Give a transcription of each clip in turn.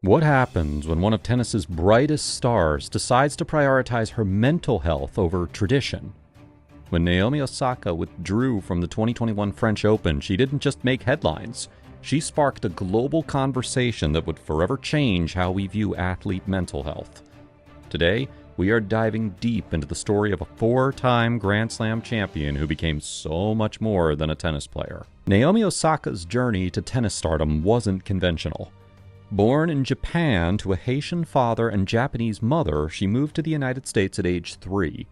What happens when one of tennis's brightest stars decides to prioritize her mental health over tradition? When Naomi Osaka withdrew from the 2021 French Open, she didn't just make headlines. She sparked a global conversation that would forever change how we view athlete mental health. Today, we are diving deep into the story of a four-time Grand Slam champion who became so much more than a tennis player. Naomi Osaka's journey to tennis stardom wasn't conventional. Born in Japan to a Haitian father and Japanese mother, she moved to the United States at age 3.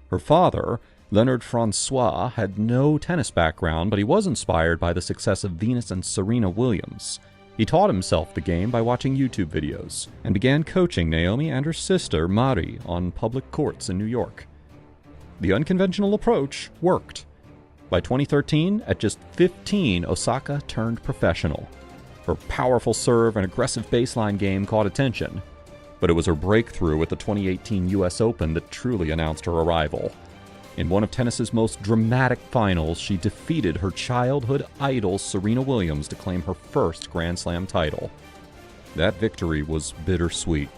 Her father, Leonard Francois, had no tennis background, but he was inspired by the success of Venus and Serena Williams. He taught himself the game by watching YouTube videos, and began coaching Naomi and her sister, Mari, on public courts in New York. The unconventional approach worked. By 2013, at just 15, Osaka turned professional. Her powerful serve and aggressive baseline game caught attention, but it was her breakthrough at the 2018 US Open that truly announced her arrival. In one of tennis's most dramatic finals, she defeated her childhood idol Serena Williams to claim her first Grand Slam title. That victory was bittersweet.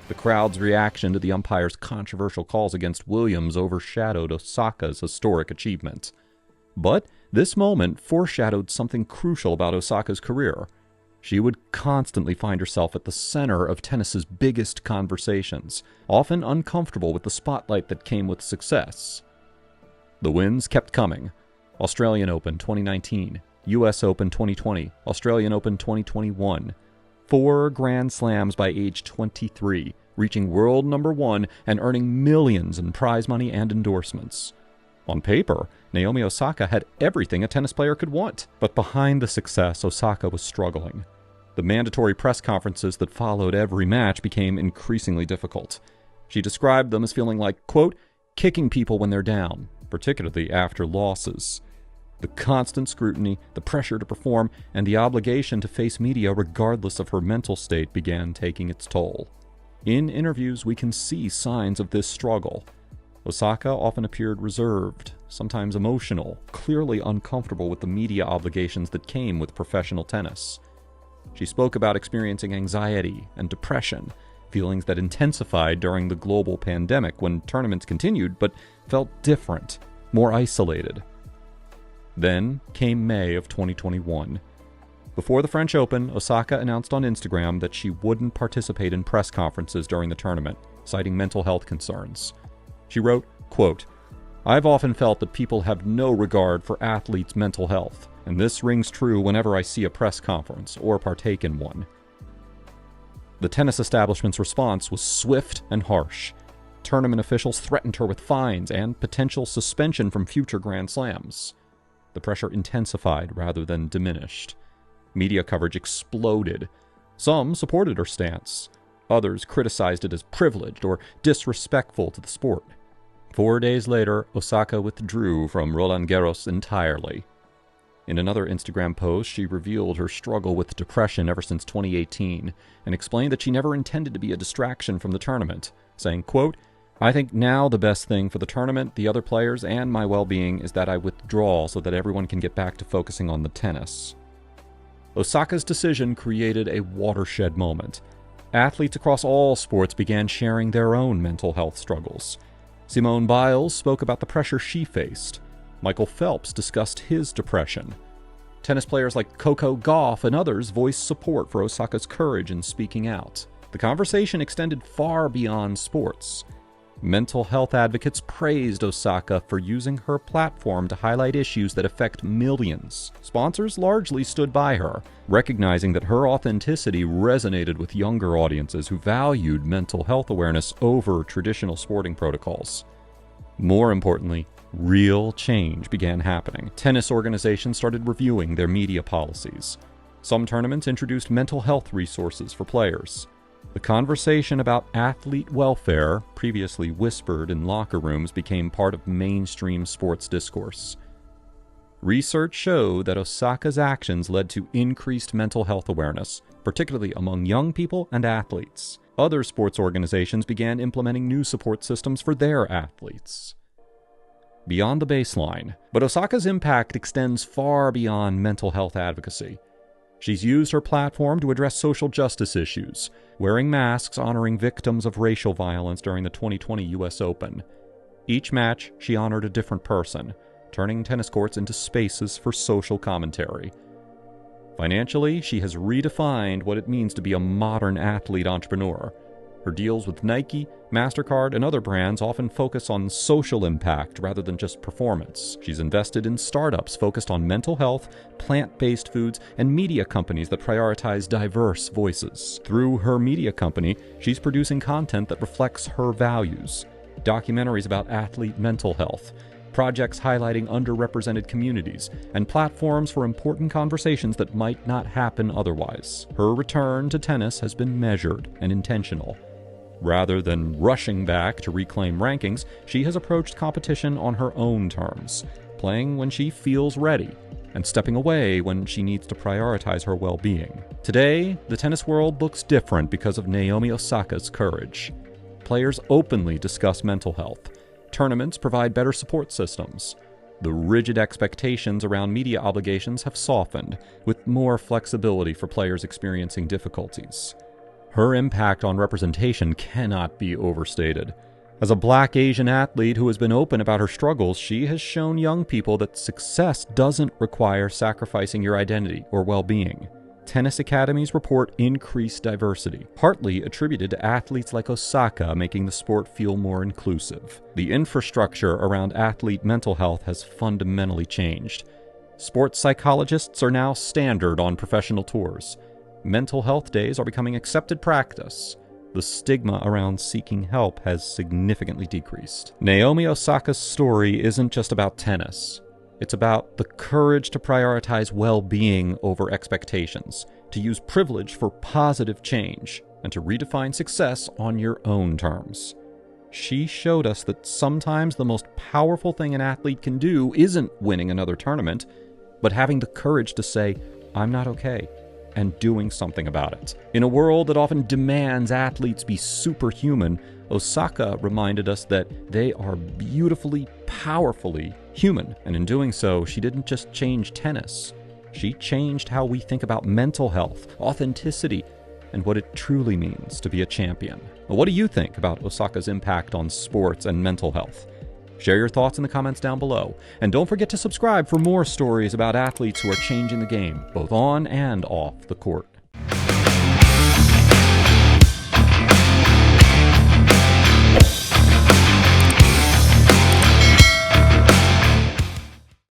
The crowd's reaction to the umpire's controversial calls against Williams overshadowed Osaka's historic achievement. But this moment foreshadowed something crucial about Osaka's career. She would constantly find herself at the center of tennis's biggest conversations, often uncomfortable with the spotlight that came with success. The wins kept coming. Australian Open 2019, US Open 2020, Australian Open 2021. 4 Grand Slams by age 23, reaching world number 1 and earning millions in prize money and endorsements. On paper, Naomi Osaka had everything a tennis player could want, but behind the success, Osaka was struggling. The mandatory press conferences that followed every match became increasingly difficult. She described them as feeling like, quote, kicking people when they're down, particularly after losses. The constant scrutiny, the pressure to perform, and the obligation to face media regardless of her mental state began taking its toll. In interviews, we can see signs of this struggle. Osaka often appeared reserved, sometimes emotional, clearly uncomfortable with the media obligations that came with professional tennis. She spoke about experiencing anxiety and depression, feelings that intensified during the global pandemic when tournaments continued but felt different, more isolated. Then came May of 2021. Before the French Open, Osaka announced on Instagram that she wouldn't participate in press conferences during the tournament, citing mental health concerns. She wrote, quote, I've often felt that people have no regard for athletes' mental health, and this rings true whenever I see a press conference or partake in one. The tennis establishment's response was swift and harsh. Tournament officials threatened her with fines and potential suspension from future Grand Slams. The pressure intensified rather than diminished. Media coverage exploded. Some supported her stance. Others criticized it as privileged or disrespectful to the sport. 4 days later, Osaka withdrew from Roland Garros entirely. In another Instagram post, she revealed her struggle with depression ever since 2018 and explained that she never intended to be a distraction from the tournament, saying, quote, I think now the best thing for the tournament, the other players, and my well-being is that I withdraw so that everyone can get back to focusing on the tennis. Osaka's decision created a watershed moment. Athletes across all sports began sharing their own mental health struggles. Simone Biles spoke about the pressure she faced. Michael Phelps discussed his depression. Tennis players like Coco Gauff and others voiced support for Osaka's courage in speaking out. The conversation extended far beyond sports. Mental health advocates praised Osaka for using her platform to highlight issues that affect millions. Sponsors largely stood by her, recognizing that her authenticity resonated with younger audiences who valued mental health awareness over traditional sporting protocols. More importantly, real change began happening. Tennis organizations started reviewing their media policies. Some tournaments introduced mental health resources for players. The conversation about athlete welfare, previously whispered in locker rooms, became part of mainstream sports discourse. Research showed that Osaka's actions led to increased mental health awareness, particularly among young people and athletes. Other sports organizations began implementing new support systems for their athletes. Beyond the baseline, but Osaka's impact extends far beyond mental health advocacy. She's used her platform to address social justice issues, wearing masks honoring victims of racial violence during the 2020 US Open. Each match, she honored a different person, turning tennis courts into spaces for social commentary. Financially, she has redefined what it means to be a modern athlete entrepreneur. Her deals with Nike, MasterCard, and other brands often focus on social impact rather than just performance. She's invested in startups focused on mental health, plant-based foods, and media companies that prioritize diverse voices. Through her media company, she's producing content that reflects her values. Documentaries about athlete mental health, projects highlighting underrepresented communities, and platforms for important conversations that might not happen otherwise. Her return to tennis has been measured and intentional. Rather than rushing back to reclaim rankings, she has approached competition on her own terms, playing when she feels ready and stepping away when she needs to prioritize her well-being. Today, the tennis world looks different because of Naomi Osaka's courage. Players openly discuss mental health. Tournaments provide better support systems. The rigid expectations around media obligations have softened, with more flexibility for players experiencing difficulties. Her impact on representation cannot be overstated. As a Black Asian athlete who has been open about her struggles, she has shown young people that success doesn't require sacrificing your identity or well-being. Tennis academies report increased diversity, partly attributed to athletes like Osaka making the sport feel more inclusive. The infrastructure around athlete mental health has fundamentally changed. Sports psychologists are now standard on professional tours. Mental health days are becoming accepted practice. The stigma around seeking help has significantly decreased. Naomi Osaka's story isn't just about tennis. It's about the courage to prioritize well-being over expectations, to use privilege for positive change, and to redefine success on your own terms. She showed us that sometimes the most powerful thing an athlete can do isn't winning another tournament, but having the courage to say, "I'm not okay," and doing something about it. In a world that often demands athletes be superhuman, Osaka reminded us that they are beautifully, powerfully human. And in doing so, she didn't just change tennis. She changed how we think about mental health, authenticity, and what it truly means to be a champion. What do you think about Osaka's impact on sports and mental health? Share your thoughts in the comments down below. And don't forget to subscribe for more stories about athletes who are changing the game, both on and off the court.